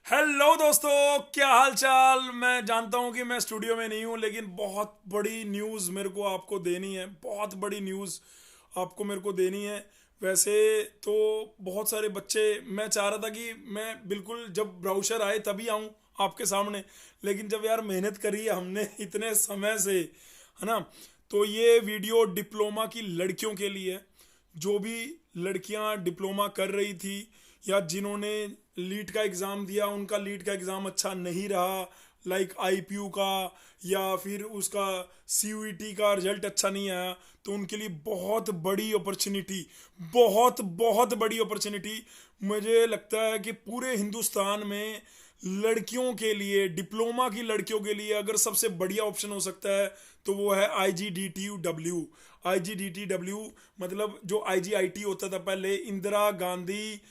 Hello दोस्तों, क्या हाल चाल। मैं जानता हूं कि मैं स्टूडियो में नहीं हूं, लेकिन बहुत बड़ी न्यूज़ मेरे को आपको देनी है। बहुत बड़ी न्यूज़ आपको मेरे को देनी है। वैसे तो बहुत सारे बच्चे, मैं चाह रहा था कि मैं बिल्कुल जब ब्राउशर आए तभी आऊं आपके सामने, लेकिन जब यार मेहनत करी है हमने इतने समय से, है ना। तो ये वीडियो डिप्लोमा की लड़कियों के लिए है। जो भी लड़कियां डिप्लोमा कर रही थी या जिन्होंने लीट का एग्ज़ाम दिया, उनका लीट का एग्ज़ाम अच्छा नहीं रहा, लाइक आईपीयू का, या फिर उसका सीयूईटी का रिजल्ट अच्छा नहीं आया, तो उनके लिए बहुत बड़ी अपॉर्चुनिटी, बहुत बहुत बड़ी अपॉर्चुनिटी। मुझे लगता है कि पूरे हिंदुस्तान में लड़कियों के लिए, डिप्लोमा की लड़कियों के लिए अगर सबसे बढ़िया ऑप्शन हो सकता है तो वो है IGDTU। IGDTW मतलब जो IGIT होता था पहले, Indira Gandhi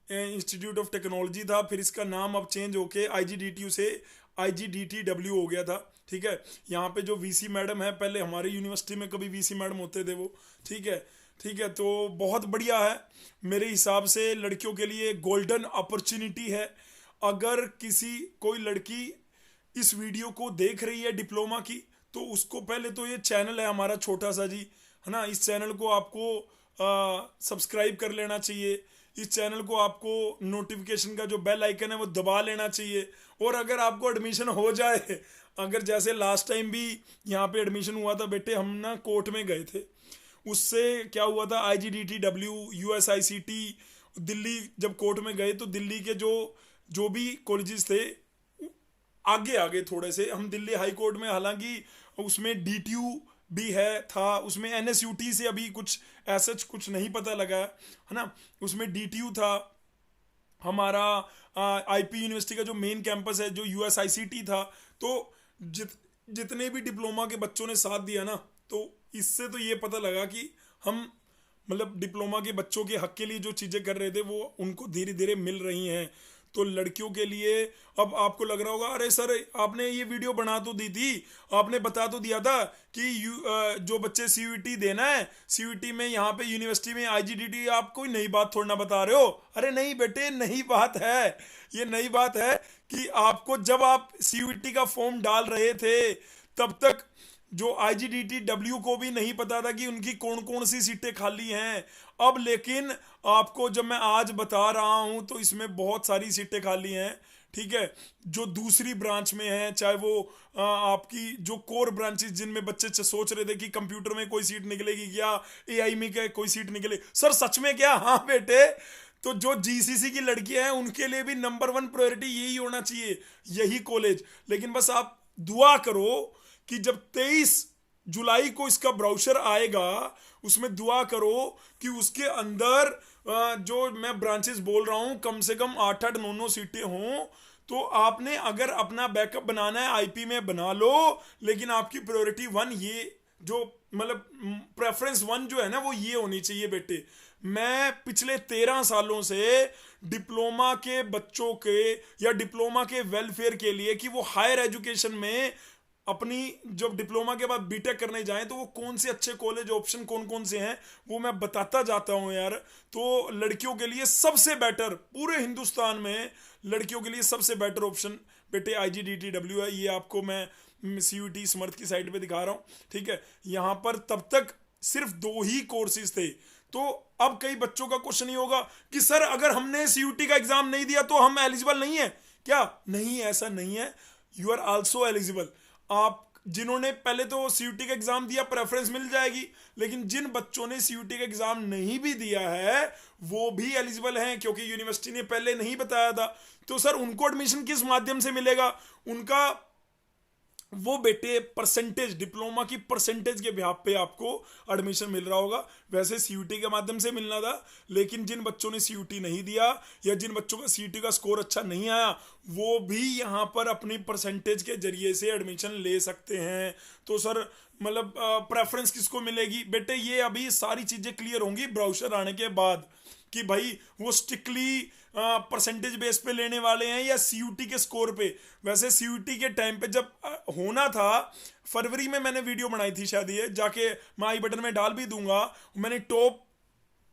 institute of technology था, फिर इसका नाम अब चेंज होके IGDTU से IGDTW हो गया था। ठीक है। यहाँ पे जो वीसी मैडम है, पहले हमारी यूनिवर्सिटी में कभी वीसी मैडम होते थे वो। ठीक है। ठीक है, तो बहुत बढ़िया है। मेरे हिसाब से लड़कियों के लिए गोल्डन अपॉर्चुनिटी है। अगर किसी कोई लड़की इस वीडियो को देख रही है डिप्लोमा की, तो उसको पहले तो ये चैनल है हमारा छोटा सा जी, है ना, इस चैनल को आपको सब्सक्राइब कर लेना चाहिए। इस चैनल को आपको नोटिफिकेशन का जो बेल आइकन है वो दबा लेना चाहिए। और अगर आपको एडमिशन हो जाए, अगर जैसे लास्ट टाइम भी यहाँ पे एडमिशन हुआ था बेटे, हम ना कोर्ट में गए थे, उससे क्या हुआ था, IGDTW, USICT, दिल्ली जब कोर्ट में गए तो दिल्ली के जो जो भी कॉलेजेस थे, आगे आगे थोड़े से हम दिल्ली हाई कोर्ट में, हालांकि उसमें DTU भी है था, उसमें NSUT से अभी कुछ ऐसा कुछ नहीं पता लगा है ना। उसमें DTU था हमारा, IP यूनिवर्सिटी का जो मेन कैंपस है, जो USICT था। तो जितने भी डिप्लोमा के बच्चों ने साथ दिया ना, तो इससे तो ये पता लगा कि हम मतलब डिप्लोमा के बच्चों के हक के लिए जो चीज़ें कर रहे थे वो उनको धीरे धीरे मिल रही हैं। तो लड़कियों के लिए, अब आपको लग रहा होगा अरे सर आपने ये वीडियो बना तो दी थी, आपने बता तो दिया था कि जो बच्चे CUET देना है, CUET में यहाँ पे यूनिवर्सिटी में IGDT, आप कोई नई बात थोड़ा ना बता रहे हो। अरे नहीं बेटे, नई बात है। ये नई बात है कि आपको जब आप CUET का फॉर्म डाल रहे थे, तब तक जो IGDTW को भी नहीं पता था कि उनकी कौन कौन सी सीटें खाली हैं। अब लेकिन आपको जब मैं आज बता रहा हूं तो इसमें बहुत सारी सीटें खाली हैं। ठीक है। जो दूसरी ब्रांच में है, चाहे वो आपकी जो कोर ब्रांचेस जिनमें बच्चे सोच रहे थे कि कंप्यूटर में कोई सीट निकलेगी क्या, AI में क्या कोई सीट निकले, सर सच में क्या, हाँ बेटे। तो जो GCC की लड़कियां हैं उनके लिए भी नंबर 1 प्रायोरिटी यही होना चाहिए, यही कॉलेज। लेकिन बस आप दुआ करो कि जब 23 जुलाई को इसका ब्राउशर आएगा, उसमें दुआ करो कि उसके अंदर जो मैं ब्रांचेस बोल रहा हूं, कम से कम 8-8 9-9 सीटें हों। तो आपने अगर अपना बैकअप बनाना है IP में बना लो, लेकिन आपकी प्रायोरिटी 1 ये जो मतलब प्रेफरेंस 1 जो है ना, वो ये होनी चाहिए बेटे। मैं पिछले 13 सालों से डिप्लोमा के बच्चों के या डिप्लोमा के वेलफेयर के लिए, कि वो हायर एजुकेशन में अपनी जब डिप्लोमा के बाद बीटेक करने जाएं तो वो कौन से अच्छे कॉलेज ऑप्शन कौन कौन से हैं, वो मैं बताता जाता हूं यार। तो लड़कियों के लिए सबसे बेटर, पूरे हिंदुस्तान में लड़कियों के लिए सबसे बेटर ऑप्शन बेटे IGDTW है। ये आपको मैं CUET स्मर्थ की साइट पे दिखा रहा हूं। ठीक है। यहां पर तब तक सिर्फ 2 ही कोर्सेज थे। तो अब कई बच्चों का क्वेश्चन ही होगा कि सर अगर हमने CUET का एग्जाम नहीं दिया तो हम एलिजिबल नहीं है क्या। नहीं, ऐसा नहीं है। You are also eligible. आप जिन्होंने पहले तो CUET का एग्जाम दिया, प्रेफरेंस मिल जाएगी, लेकिन जिन बच्चों ने CUET का एग्जाम नहीं भी दिया है वो भी एलिजिबल हैं, क्योंकि यूनिवर्सिटी ने पहले नहीं बताया था। तो सर उनको एडमिशन किस माध्यम से मिलेगा, उनका वो बेटे परसेंटेज, डिप्लोमा की परसेंटेज के बिहाफ पे आपको एडमिशन मिल रहा होगा। वैसे CUET के माध्यम से मिलना था, लेकिन जिन बच्चों ने CUET नहीं दिया या जिन बच्चों का CUET का स्कोर अच्छा नहीं आया, वो भी यहाँ पर अपनी परसेंटेज के जरिए से एडमिशन ले सकते हैं। तो सर मतलब प्रेफरेंस किसको मिलेगी बेटे, ये अभी सारी चीज़ें क्लियर होंगी ब्राउशर आने के बाद, कि भाई वो स्ट्रिक्टली परसेंटेज बेस पे लेने वाले हैं या CUET के स्कोर पे। वैसे CUET के टाइम पे जब होना था, फरवरी में मैंने वीडियो बनाई थी शायद, ये जाके मैं आई बटन में डाल भी दूंगा। मैंने टॉप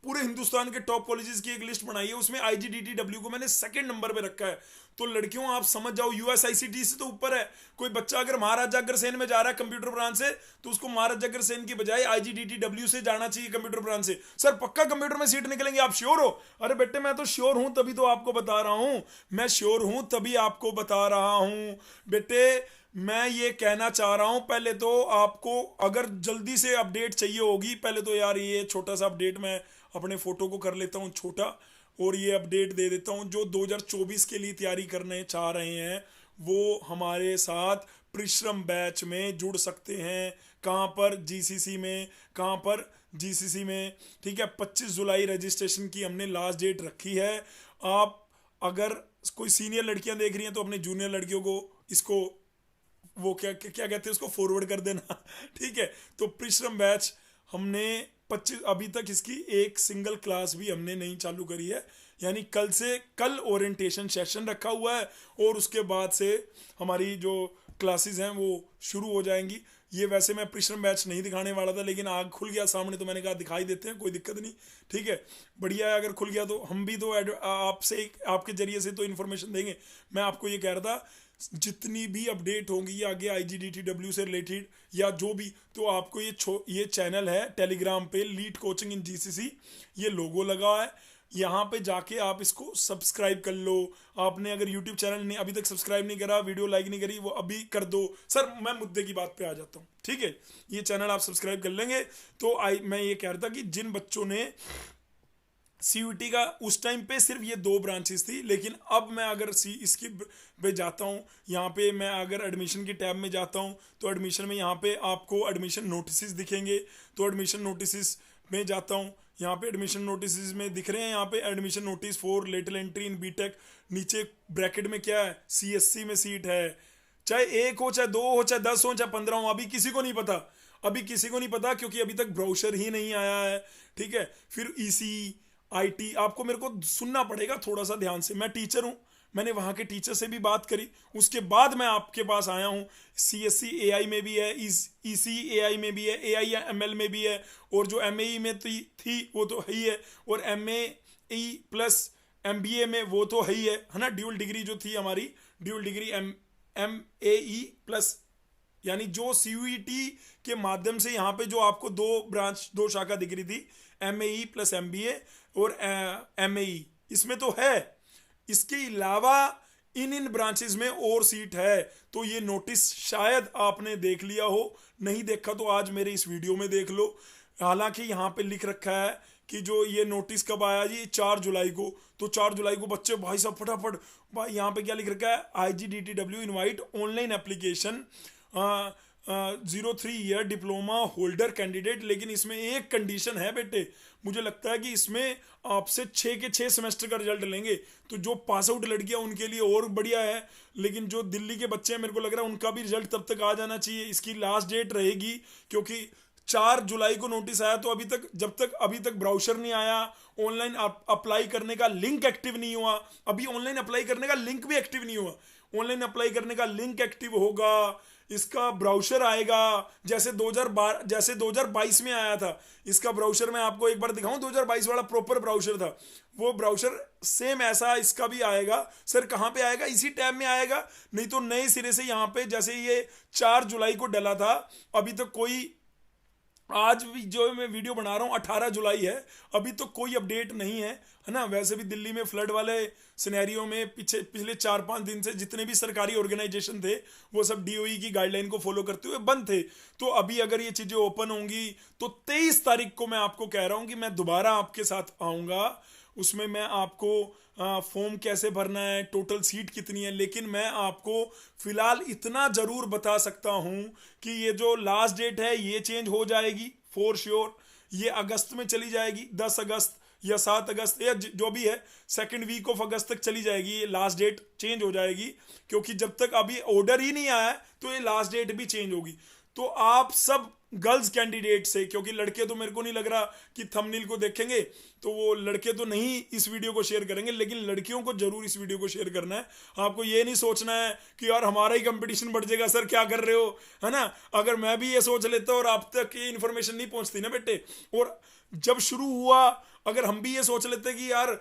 पूरे हिंदुस्तान के टॉप कॉलेजेस की एक लिस्ट बनाई है, उसमें IGDTW को मैंने सेकंड नंबर पे रखा है। तो लड़कियों आप समझ जाओ, USICT से तो ऊपर है। कोई बच्चा अगर महाराजा अग्रसेन में जा रहा है कंप्यूटर ब्रांच से, तो उसको महाराजा अग्रसेन की बजाय IGDTW से जाना चाहिए कंप्यूटर ब्रांच से। सर पक्का कंप्यूटर में सीट निकलेंगे, आप श्योर हो? अरे बेटे मैं तो श्योर हूं, तभी तो आपको बता रहा हूं, मैं श्योर हूं तभी आपको बता रहा हूं बेटे। मैं ये कहना चाह रहा हूं, पहले तो आपको अगर जल्दी से अपडेट चाहिए होगी, पहले तो यार ये छोटा सा अपडेट मैं अपने फोटो को कर लेता हूं छोटा, और ये अपडेट दे देता हूं। जो 2024 के लिए तैयारी करने चाह रहे हैं वो हमारे साथ परिश्रम बैच में जुड़ सकते हैं। कहाँ पर? GCC में। कहाँ पर? GCC में, ठीक है। 25 जुलाई रजिस्ट्रेशन की हमने लास्ट डेट रखी है। आप अगर कोई सीनियर लड़कियां देख रही हैं तो अपने जूनियर लड़कियों को इसको वो क्या क्या कहते हैं उसको फॉरवर्ड कर देना ठीक है। तो परिश्रम बैच हमने 25 अभी तक इसकी एक सिंगल क्लास भी हमने नहीं चालू करी है, यानी कल ओरिएंटेशन सेशन रखा हुआ है और उसके बाद से हमारी जो क्लासेस हैं वो शुरू हो जाएंगी। ये वैसे मैं परिश्रम बैच नहीं दिखाने वाला था, लेकिन आग खुल गया सामने तो मैंने कहा दिखाई देते हैं, कोई दिक्कत नहीं, ठीक है। बढ़िया है अगर खुल गया तो हम भी तो आपसे आपके जरिए से तो इन्फॉर्मेशन देंगे। मैं आपको ये कह रहा था जितनी भी अपडेट होंगी आगे IGDTW से रिलेटेड या जो भी, तो आपको ये चैनल है टेलीग्राम पे, लीड कोचिंग इन GCC, ये लोगो लगा है, यहाँ पे जाके आप इसको सब्सक्राइब कर लो। आपने अगर यूट्यूब चैनल ने अभी तक सब्सक्राइब नहीं करा, वीडियो लाइक नहीं करी, वो अभी कर दो। सर मैं मुद्दे की बात पे आ जाता हूँ, ठीक है। ये चैनल आप सब्सक्राइब कर लेंगे तो मैं ये कह रहा था कि जिन बच्चों ने CUET का उस टाइम पे सिर्फ ये 2 ब्रांचेस थी, लेकिन अब मैं अगर इसकी पे जाता हूँ, यहाँ पे मैं अगर एडमिशन के टैब में जाता हूँ तो एडमिशन में यहाँ पे आपको एडमिशन नोटिस दिखेंगे। तो एडमिशन नोटिस में जाता हूँ, यहाँ पे एडमिशन नोटिस में दिख रहे हैं, यहाँ पे admission notice for lateral entry in BTech, नीचे ब्रैकेट में क्या है, CSC में सीट है, चाहे 1 हो, चाहे 2 हो, चाहे 10 हो, चाहे 15 हो, अभी किसी को नहीं पता, अभी किसी को नहीं पता क्योंकि अभी तक ब्राउचर ही नहीं आया है, ठीक है। फिर EC IT आपको मेरे को सुनना पड़ेगा थोड़ा सा ध्यान से, मैं टीचर हूँ, मैंने वहाँ के टीचर से भी बात करी, उसके बाद मैं आपके पास आया हूँ। CSC AI में भी है, EC AI में भी है, AI ML में भी है, और जो MAE में थी वो तो है ही है, और MAE प्लस MBA में वो तो है ही है ना। ड्यूल डिग्री जो थी हमारी, ड्यूल डिग्री MAE प्लस, यानी जो CUET के माध्यम से यहाँ पे जो आपको 2 शाखा डिग्री थी, MAE प्लस MBA और MAE, इसमें तो है। इसके अलावा इन ब्रांचेस में और सीट है। तो ये नोटिस शायद आपने देख लिया हो, नहीं देखा तो आज मेरे इस वीडियो में देख लो। हालांकि यहाँ पे लिख रखा है कि जो ये नोटिस कब आया जी, 4 जुलाई को। तो 4 जुलाई को बच्चे भाई साहब फटाफट, भाई यहाँ पे क्या लिख रखा है, IGDTW invite online application 03 year diploma holder candidate. लेकिन इसमें एक कंडीशन है बेटे, मुझे लगता है कि इसमें आपसे 6 के 6 सेमेस्टर का रिजल्ट लेंगे, तो जो पास आउट लड़कियां उनके लिए और बढ़िया है, लेकिन जो दिल्ली के बच्चे हैं मेरे को लग रहा है उनका भी रिजल्ट तब तक आ जाना चाहिए। इसकी लास्ट डेट रहेगी क्योंकि 4 जुलाई को नोटिस आया, तो अभी तक ब्राउचर नहीं आया, ऑनलाइन अप्लाई करने का लिंक एक्टिव नहीं हुआ, अभी ऑनलाइन अप्लाई करने का लिंक भी एक्टिव नहीं हुआ। ऑनलाइन अप्लाई करने का लिंक एक्टिव होगा, इसका ब्राउचर आएगा, जैसे 2022 में आया था। इसका ब्राउचर मैं आपको एक बार दिखाऊं, 2022 वाला प्रॉपर ब्राउचर था, वो ब्राउचर सेम ऐसा इसका भी आएगा। सर कहाँ पे आएगा? इसी टैब में आएगा, नहीं तो नए सिरे से यहाँ पे, जैसे ये 4 जुलाई को डला था, अभी तक कोई, आज भी जो मैं वीडियो बना रहा हूँ 18 जुलाई है, अभी तो कोई अपडेट नहीं है ना। वैसे भी दिल्ली में फ्लड वाले सिनेरियो में पिछले 4-5 दिन से जितने भी सरकारी ऑर्गेनाइजेशन थे वो सब DOE की गाइडलाइन को फॉलो करते हुए बंद थे। तो अभी अगर ये चीज़ें ओपन होंगी तो 23 तारीख को मैं आपको कह रहा हूँ कि मैं दोबारा आपके साथ आऊँगा। उसमें मैं आपको फॉर्म कैसे भरना है, टोटल सीट कितनी है, लेकिन मैं आपको फिलहाल इतना जरूर बता सकता हूं कि ये जो लास्ट डेट है ये चेंज हो जाएगी फॉर श्योर। ये अगस्त में चली जाएगी, 10 अगस्त या 7 अगस्त या जो भी है, सेकंड वीक ऑफ अगस्त तक चली जाएगी। ये लास्ट डेट चेंज हो जाएगी क्योंकि जब तक अभी ऑर्डर ही नहीं आया तो ये लास्ट डेट भी चेंज होगी। तो आप सब गर्ल्स कैंडिडेट से, क्योंकि लड़के तो मेरे को नहीं लग रहा कि थंबनेल को देखेंगे तो वो लड़के तो नहीं इस वीडियो को शेयर करेंगे, लेकिन लड़कियों को जरूर इस वीडियो को शेयर करना है। आपको ये नहीं सोचना है कि यार हमारा ही कंपटीशन बढ़ जाएगा, सर क्या कर रहे हो, है ना। अगर मैं भी ये सोच लेता और आप तक ये इन्फॉर्मेशन नहीं पहुंचती ना बेटे, और जब शुरू हुआ अगर हम भी ये सोच लेते कि यार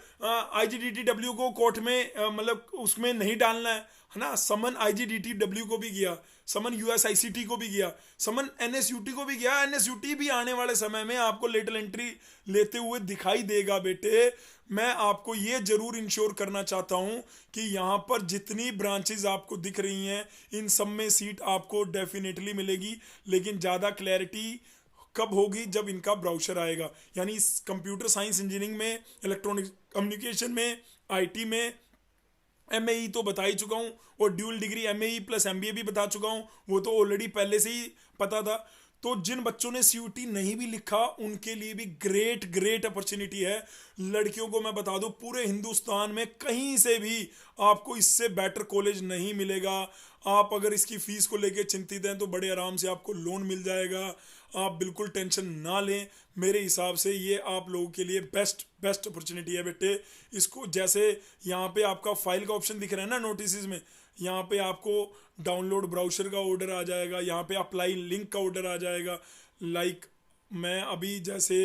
IGDTW को कोर्ट में मतलब उसमें नहीं डालना है ना, समन IGDTW को भी गया, समन USICT को भी गया, समन NSUT को भी गया। NSUT भी आने वाले समय में आपको लेटरल एंट्री लेते हुए दिखाई देगा बेटे। मैं आपको ये जरूर इंश्योर करना चाहता हूं कि यहाँ पर जितनी ब्रांचेस आपको दिख रही हैं इन सब में सीट आपको डेफिनेटली मिलेगी, लेकिन ज़्यादा क्लैरिटी कब होगी, जब इनका ब्राउचर आएगा। यानी कंप्यूटर साइंस इंजीनियरिंग में, इलेक्ट्रॉनिक कम्युनिकेशन में, IT में MAE तो बता ही चुका हूँ, और dual degree MAE plus MBA भी बता चुका हूँ, वो तो ऑलरेडी पहले से ही पता था। तो जिन बच्चों ने CUT नहीं भी लिखा उनके लिए भी ग्रेट अपॉर्चुनिटी है। लड़कियों को मैं बता दूं, पूरे हिंदुस्तान में कहीं से भी आपको इससे बेटर कॉलेज नहीं मिलेगा। आप अगर इसकी फीस को लेके चिंतित हैं तो बड़े आराम से आपको लोन मिल जाएगा, आप बिल्कुल टेंशन ना लें। मेरे हिसाब से ये आप लोगों के लिए बेस्ट अपॉर्चुनिटी है बेटे। इसको जैसे यहाँ पे आपका फाइल का ऑप्शन दिख रहा है ना नोटिस में, यहाँ पे आपको डाउनलोड ब्राउचर का ऑर्डर आ जाएगा, यहाँ पे अप्लाई लिंक का ऑर्डर आ जाएगा। लाइक मैं अभी जैसे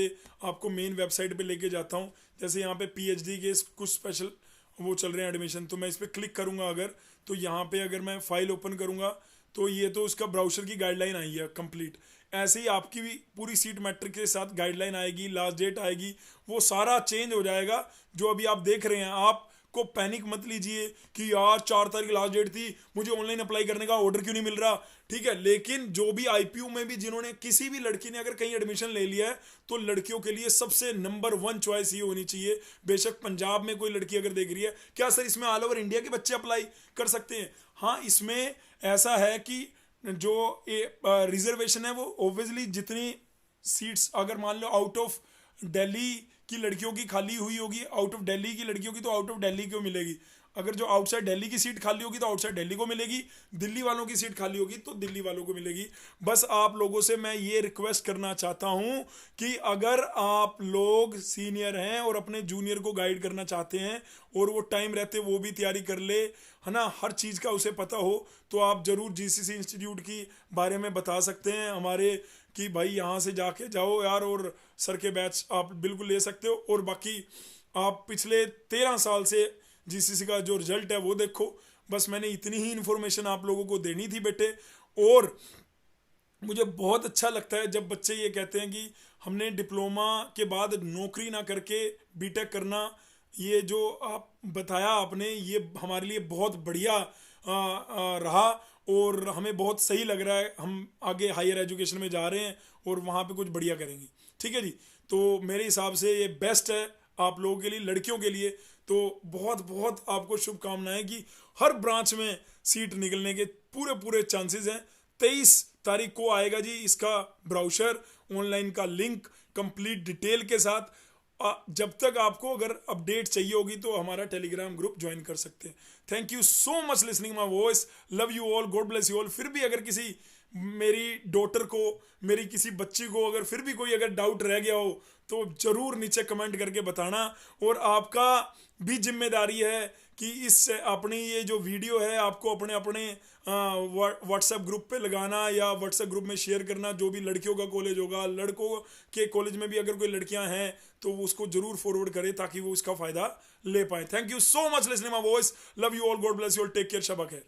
आपको मेन वेबसाइट पे लेके जाता हूँ, जैसे यहाँ पे PhD के कुछ स्पेशल वो चल रहे हैं एडमिशन, तो मैं इस पर क्लिक करूँगा अगर, तो यहाँ पे अगर मैं फाइल ओपन करूँगा तो ये तो उसका ब्राउचर की गाइडलाइन आई है कंप्लीट। ऐसे ही आपकी भी पूरी सीट मैट्रिक के साथ गाइडलाइन आएगी, लास्ट डेट आएगी, वो सारा चेंज हो जाएगा। जो अभी आप देख रहे हैं, आप को पैनिक मत लीजिए कि यार 4 तारीख लास्ट डेट थी, मुझे ऑनलाइन अप्लाई करने का ऑर्डर क्यों नहीं मिल रहा। ठीक है, लेकिन जो भी IPU में भी जिन्होंने, किसी भी लड़की ने अगर कहीं एडमिशन ले लिया है तो लड़कियों के लिए सबसे नंबर 1 चॉइस ये होनी चाहिए। बेशक पंजाब में कोई लड़की अगर देख रही है, क्या सर इसमें ऑल ओवर इंडिया के बच्चे अप्लाई कर सकते हैं? हाँ, इसमें ऐसा है कि जो रिजर्वेशन है वो ऑब्वियसली जितनी सीट्स अगर मान लो आउट ऑफ दिल्ली की लड़कियों की खाली हुई होगी, आउट ऑफ दिल्ली की लड़कियों की तो आउट ऑफ दिल्ली को मिलेगी। अगर जो आउटसाइड दिल्ली की सीट खाली होगी तो आउटसाइड दिल्ली को मिलेगी, दिल्ली वालों की सीट खाली होगी तो दिल्ली वालों को मिलेगी। बस आप लोगों से मैं ये रिक्वेस्ट करना चाहता हूं कि अगर आप लोग सीनियर हैं और अपने जूनियर को गाइड करना चाहते हैं और वो टाइम रहते वो भी तैयारी कर ले, है ना, हर चीज़ का उसे पता हो, तो आप जरूर GCC इंस्टीट्यूट की बारे में बता सकते हैं हमारे कि भाई यहाँ से जाके जाओ यार, और सर के बैच आप बिल्कुल ले सकते हो। और बाकी आप पिछले 13 साल से GCC का जो रिजल्ट है वो देखो। बस मैंने इतनी ही इन्फॉर्मेशन आप लोगों को देनी थी बेटे। और मुझे बहुत अच्छा लगता है जब बच्चे ये कहते हैं कि हमने डिप्लोमा के बाद नौकरी ना करके बीटेक करना, ये जो आप बताया आपने ये हमारे लिए बहुत बढ़िया रहा और हमें बहुत सही लग रहा है। हम आगे हायर एजुकेशन में जा रहे हैं और वहाँ पे कुछ बढ़िया करेंगे। ठीक है जी, तो मेरे हिसाब से ये बेस्ट है आप लोगों के लिए, लड़कियों के लिए। तो बहुत आपको शुभकामनाएं कि हर ब्रांच में सीट निकलने के पूरे चांसेस हैं। 23 तारीख को आएगा जी इसका ब्राउचर, ऑनलाइन का लिंक कंप्लीट डिटेल के साथ। जब तक आपको अगर अपडेट चाहिए होगी तो हमारा टेलीग्राम ग्रुप ज्वाइन कर सकते हैं। Thank you so much listening my voice, love you all, God bless you all. फिर भी अगर किसी मेरी डॉटर को, मेरी किसी बच्ची को अगर फिर भी कोई अगर डाउट रह गया हो तो जरूर नीचे कमेंट करके बताना। और आपका भी जिम्मेदारी है कि इस अपनी ये जो वीडियो है आपको अपने व्हाट्सएप ग्रुप पे लगाना या व्हाट्सएप ग्रुप में शेयर करना। जो भी लड़कियों का कॉलेज होगा, लड़कों के कॉलेज में भी अगर कोई लड़कियां हैं तो वो उसको जरूर फॉरवर्ड करें ताकि वो उसका फायदा ले पाए। Thank you so much listening my voice, love you all, God bless you all, take care, शबा खैर।